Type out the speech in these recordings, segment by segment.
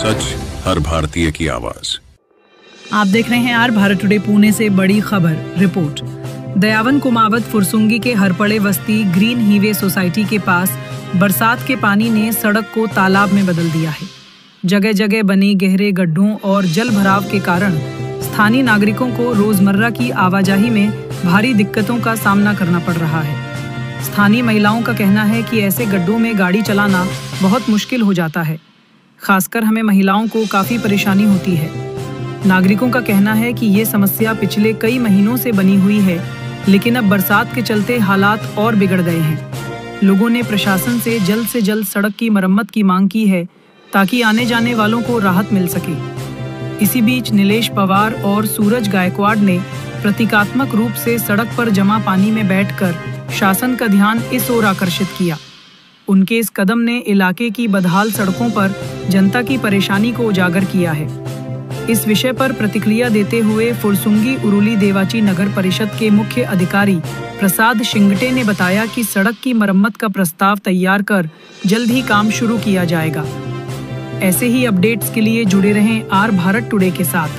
सच हर भारतीय की आवाज। आप देख रहे हैं आर भारत टुडे पुणे से बड़ी खबर रिपोर्ट। दयावन कुमावत फुरसुंगी के हरपड़े बस्ती ग्रीन हीवे सोसाइटी के पास बरसात के पानी ने सड़क को तालाब में बदल दिया है। जगह जगह बनी गहरे गड्ढों और जल भराव के कारण स्थानीय नागरिकों को रोजमर्रा की आवाजाही में भारी दिक्कतों का सामना करना पड़ रहा है। स्थानीय महिलाओं का कहना है कि ऐसे गड्ढों में गाड़ी चलाना बहुत मुश्किल हो जाता है। खासकर हमें महिलाओं को काफी परेशानी होती है। नागरिकों का कहना है कि ये समस्या पिछले कई महीनों से बनी हुई है, लेकिन अब बरसात के चलते हालात और बिगड़ गए हैं। लोगों ने प्रशासन से जल्द सड़क की मरम्मत की मांग की है ताकि आने जाने वालों को राहत मिल सके। इसी बीच नीलेश पवार और सूरज गायकवाड़ ने प्रतीकात्मक रूप से सड़क पर जमा पानी में बैठकर शासन का ध्यान इस ओर आकर्षित किया। उनके इस कदम ने इलाके की बदहाल सड़कों पर जनता की परेशानी को उजागर किया है। इस विषय पर प्रतिक्रिया देते हुए फुरसुंगी उरुली देवाची नगर परिषद के मुख्य अधिकारी प्रसाद शिंगटे ने बताया कि सड़क की मरम्मत का प्रस्ताव तैयार कर जल्द ही काम शुरू किया जाएगा। ऐसे ही अपडेट्स के लिए जुड़े रहें आर भारत टुडे के साथ।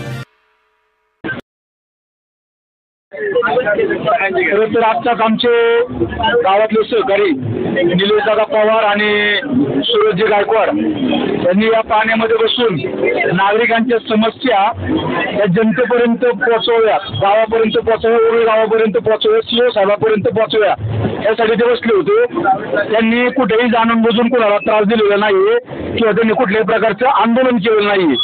तर आजच्याच आमचे गावातले सहकारी निलेशदादा पवार आणि सूरज गायकवाड यांनी या पाण्यामध्ये बसून नागरिकांच्या समस्या या जनतेपर्यंत पोहोचवूयात, गावापर्यंत पोहोचवूया, उरुळी गावापर्यंत पोहोचवूया, सीओ साहेबांपर्यंत पोहोचवूया यासाठी ते बसले होते। त्यांनी कुठेही जाणून बुजून कोणाला त्रास दिलेला नाही किंवा त्यांनी कुठल्याही प्रकारचं आंदोलन केलेलं नाही,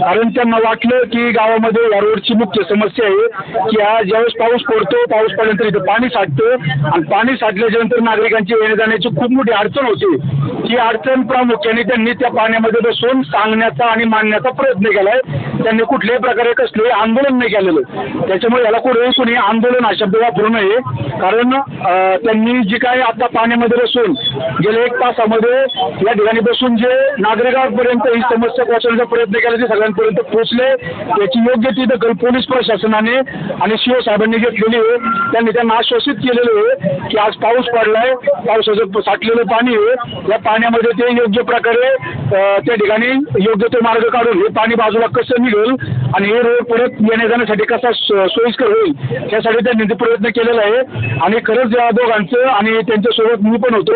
कारण त्यांना वाटलं की गावामध्ये या रोडची मुख्य समस्या आहे की ज्यावेळेस पाऊस पडतो, पाऊस पडल्यानंतर इथं पाणी साठतं आणि पाणी साठल्याच्या नंतर नागरिकांची येण्या जाण्याची खूप मोठी अडचण होती। ही अडचण प्रामुख्याने त्यांनी त्या पाण्यामध्ये बसून सांगण्याचा आणि मांडण्याचा प्रयत्न केलाय। त्यांनी कुठल्याही प्रकारे कसले आंदोलन नाही केलेलं। त्याच्यामुळे याला कोणी आंदोलन हा शब्द वापरू नये, कारण त्यांनी जी काय आता पाण्यामध्ये बसून गेल्या 1 तासामध्ये या ठिकाणी बसून जे नागरिकांपर्यंत ही समस्या पोहोचवण्याचा प्रयत्न केला ते सगळ्यांपर्यंत पोहोचले। त्याची योग्य ती दखल पोलीस प्रशासनाने आणि सीओ साहेबांनी घेतलेली आहे। त्यांनी त्यांना आश्वासित केलेलं आहे की आज पाऊस पडलाय, पावसाचं साठलेलं पाणी आहे, या पाण्यामध्ये ते योग्य प्रकारे त्या ठिकाणी योग्य ते मार्ग काढून हे पाणी बाजूला कसं निघेल आणि हे रोड परत येण्या जाण्यासाठी कसा सोयीस्कर होईल यासाठी त्यांनी ते प्रयत्न केलेला आहे। आणि खरंच या दोघांचं आणि त्यांच्यासोबत मी पण होतो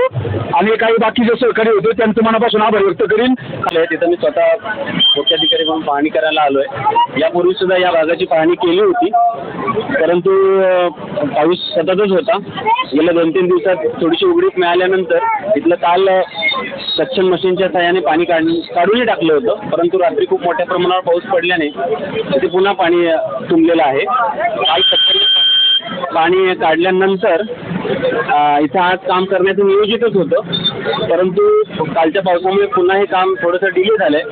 आणि काही बाकीचे सहकारी होते, त्यांचं मनापासून आभार व्यक्त करीन। तिथं मी स्वतः मुख्याधिकारी म्हणून पाहणी करायला आलोय। यापूर्वी सुद्धा या भागाची पाहणी केली होती, परंतु पाऊस सततच होता। गेल्या 2-3 दिवसात थोडीशी उघडीप मिळाल्यानंतर इथलं काल सक्शन मशीनच्या सहाय्याने पाणी काढूनही टाकलं होतं, परंतु रात्री खूप मोठ्या प्रमाणावर पाऊस पडल्याने तिथे पुन्हा पाणी तुंबलेलं आहे। काल पाणी काढल्यानंतर इथं आज काम करण्याचं नियोजितच होतं, परंतु कालच्या पावसामुळे पुन्हा हे काम थोडंसं डिले झालंय।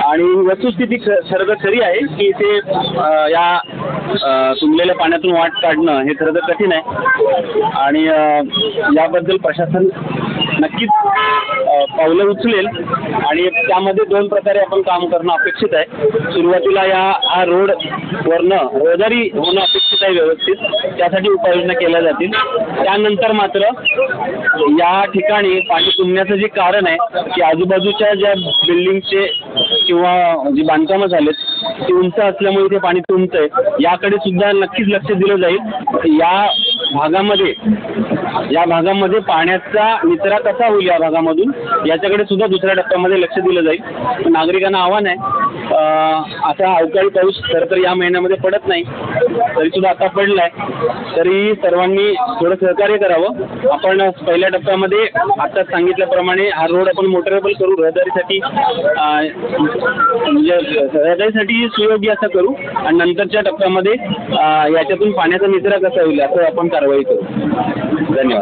आणि वस्तुस्थिती खरी आहे की इथे या तुंबलेल्या पाण्यातून वाट काढणं हे खरं तर कठीण आहे आणि याबद्दल प्रशासन नक्कीच पावलं उचलेल आणि त्यामध्ये 2 प्रकारे आपण काम करणं अपेक्षित आहे। सुरुवातीला हा रोड वरनं रहदारी होणं अपेक्षित आहे व्यवस्थित, त्यासाठी उपाययोजना केल्या जातील। त्यानंतर मात्र या ठिकाणी पाणी तुंबण्याचं जे कारण आहे की आजूबाजूच्या ज्या बिल्डिंगचे किंवा जी बांधकामं झालेत ती उंच असल्यामुळे ते पाणी तुंबतंय, याकडे सुद्धा नक्कीच लक्ष दिलं जाईल। या भागामध्ये पाण्याचा निचरा कसा होईल या भागामधून याच्याकडे सुद्धा दुसऱ्या टप्प्यामध्ये लक्ष दिलं जाईल। नागरिकांना आव्हान आहे, असा अवकाळी पाऊस तर या महिन्यामध्ये पडत नाही, तरी सुद्धा आता पडलाय, तरी सर्वांनी थोडं सहकार्य करावं। आपण पहिल्या टप्प्यामध्ये आता सांगितल्याप्रमाणे हा रोड आपण मोटरेबल करू, रहदारीसाठी सुयोग्य असं करू आणि नंतरच्या टप्प्यामध्ये याच्यातून पाण्याचा निचरा कसा होईल असं आपण कारवाई करू। धन्यवाद।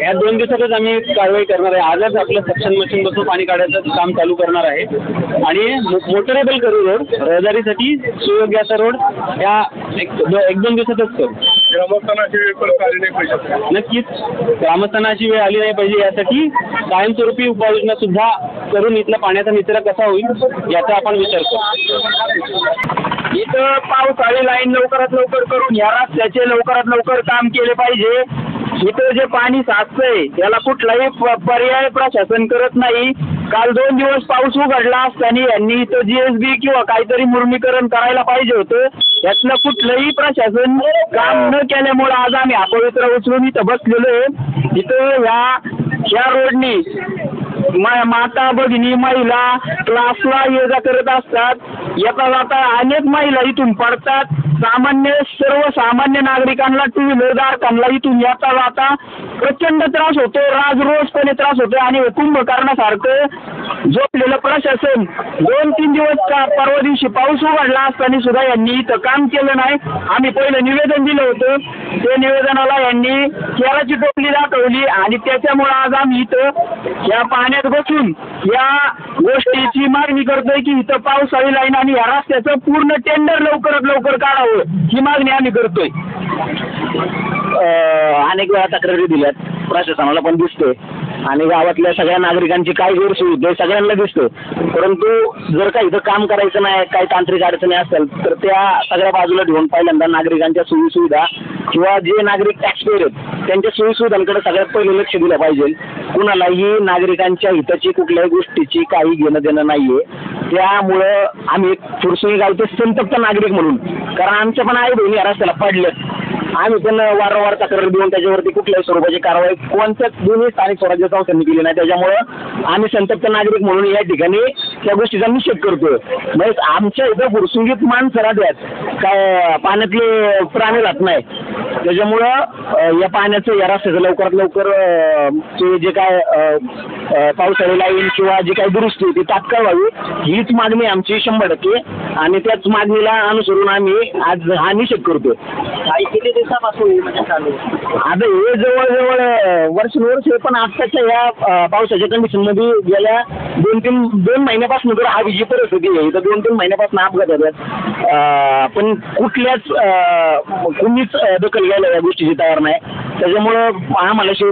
या 2 दिवसातच आम्ही कारवाई करणार आहे। आजच आपलं सक्शन मशीन बसून पाणी काढायचं काम चालू करणार आहे आणि मोटरेबल करू रोड, रहदारीसाठी सुयोग्य असा रोड या 1-2 दिवसातच करू। ग्रामस्थांची वेळ परत आली नाही पाहिजे, नक्कीच ग्रामस्थांची वेळ आली नाही पाहिजे यासाठी कायमस्वरूपी उपाययोजना सुद्धा करून इथला पाण्याचा निचरा कसा होईल याचा आपण विचार करू। इथं पावसाळी लाईन लवकरात लवकर करून या रस्त्याचे लवकरात लवकर काम केले पाहिजे। इथं जे पाणी साचतंय याला कुठलाही पर्याय प्रशासन करत नाही। काल 2 दिवस पाऊस उघडला असताना यांनी इथं GSB किंवा काहीतरी मुर्मीकरण करायला पाहिजे होतं. यातलं कुठलंही प्रशासन काम न केल्यामुळे आज आम्ही अपवित्र उचलून इथं बसलेलो आहे. इथं ह्या रोडनी माता भगिनी महिला क्लासला ये जा करत असतात. येता जाता अनेक महिला इथून पडतात. सर्वसामान्य नागरिकांना टू व्हीलर धारकांना इथून येता जाता प्रचंड त्रास होतो. रोजपणे त्रास होतो आणि कुंभकर्णासारखं झोपलेलं प्रशासन 2-3 दिवस परवा दिवशी पाऊस उघडला असताना सुद्धा यांनी इथं काम केलं नाही. आम्ही पहिलं निवेदन दिलं होतं. ते निवेदनाला यांनी केळाची टोपली दाखवली आणि त्याच्यामुळे आज आम्ही इथं या पाण्यात बसून या गोष्टीची मागणी करतोय की इथं पावसाळी लाईन आणि या रस्त्याचं पूर्ण टेंडर लवकरात लवकर काढावं ही मागणी आम्ही करतोय. अनेक वेळा तक्रारी दिल्यात, प्रशासनाला पण दिसतोय आणि गावातल्या सगळ्या नागरिकांची काय गैरसोय सगळ्यांना दिसतं. परंतु जर का इथं काम करायचं नाही, काही तांत्रिक अडचणी असेल तर त्या सगळ्या बाजूला ठेवून पहिल्यांदा नागरिकांच्या सोयीसुविधा किंवा जे नागरिक टॅक्सपेयर आहेत त्यांच्या सोयीसुविधांकडे सगळ्यात पहिले लक्ष दिलं पाहिजे. कुणालाही नागरिकांच्या हिताची कुठल्याही गोष्टीची काही घेणं देणं नाहीये. त्यामुळं आम्ही फुरसुंगी गावचे संतप्त नागरिक म्हणून, कारण आमच्या पण आई बहिणी या रस्त्याला पडल्यात, आम्ही पण वारंवार तक्रार देऊन त्याच्यावरती कुठल्याही स्वरूपाची कारवाई कोणत्याच दोन्ही स्थानिक स्वराज्य संस्थांनी केली नाही. त्याच्यामुळं आम्ही संतप्त नागरिक म्हणून या ठिकाणी त्या गोष्टीचा निषेध करतोय. म्हणजे आमच्या इथं फुरसुंगीत माणसं राहतात, काय पाण्यातले प्राणी राहत नाही. त्याच्यामुळं या पाण्याचं या रस्त्याचं लवकरात लवकर ते जे काय पावसाळी लाईन किंवा जी काही दुरुस्ती ती तात्काळ व्हावी हीच मागणी आमची 100% आणि त्याच मागणीला अनुसरून आम्ही आज हा निषेध करतोय. किती दिवसापासून म्हणजे चालू आता हे जवळजवळ वर्ष पण आत्ताच्या या पावसाच्या कंडिशनमध्ये गेल्या 2 महिन्यापासून तर हा विजय परिस्थिती आहे. तर 2-3 महिन्यापासून अपघात होतात, पण कुणीच दखल घ्यायला या गोष्टीची तयार नाही. त्याच्यामुळं आम्हाला जवळ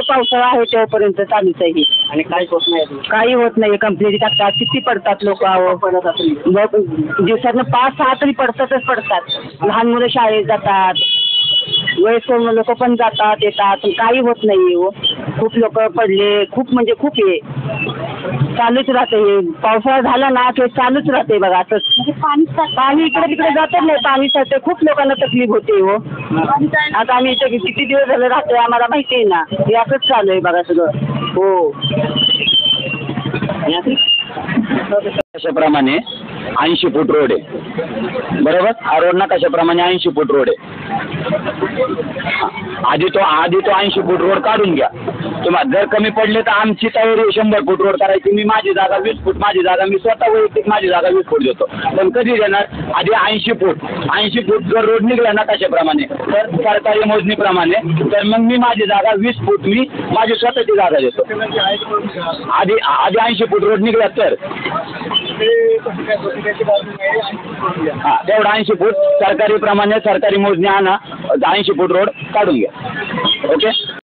पावसाळा आहे तेव्हापर्यंत चालूच आहे आणि काहीच होत नाही, काही होत नाही. कंप्लेंट टाकतात, किती पडतात लोक, दिवसातनं 5-6 तरी पडतातच पडतात. लहान मुलं शाळेत जातात, वयस्कर लोक पण जातात येतात, पण काही होत नाही. खूप लोक पडले, खूप म्हणजे खूप हे चालूच राहते. हे पावसाळा झाला ना ते चालूच राहते बघा. असंच पाणी इकडे तिकडे जातच नाही, पाणी साठते, खूप लोकांना तकलीफ होते. आता आम्ही इथे किती दिवस झाले राहतोय आम्हाला माहिती आहे ना. हे असंच चालू आहे बघा सगळं. हो, कशाप्रमाणे 80 फूट रोड आहे बरोबर. हा रोड ना कशाप्रमाणे 80 फूट रोड आहे. आधी तो 80 फूट रोड काढून घ्या. तुम्हाला जर कमी पडले तर आमची तयारी 100 फूट रोड करायची. मी माझी जागा 20 फूट, माझी जागा मी स्वतः वैयक्तिक माझी जागा 20 फूट देतो. पण कधी देणार? आधी 80 फूट जर रोड निघला ना कशाप्रमाणे तर सरकारी मोजणीप्रमाणे, तर मग मी माझी जागा 20 फूट मी माझी स्वतःची जागा देतो. आधी 80 फूट रोड निघला तर हा तेवढा 80 फूट सरकारी प्रमाणे सरकारी मोजणी आणा, 80 फूट रोड काढून घ्या. ओके.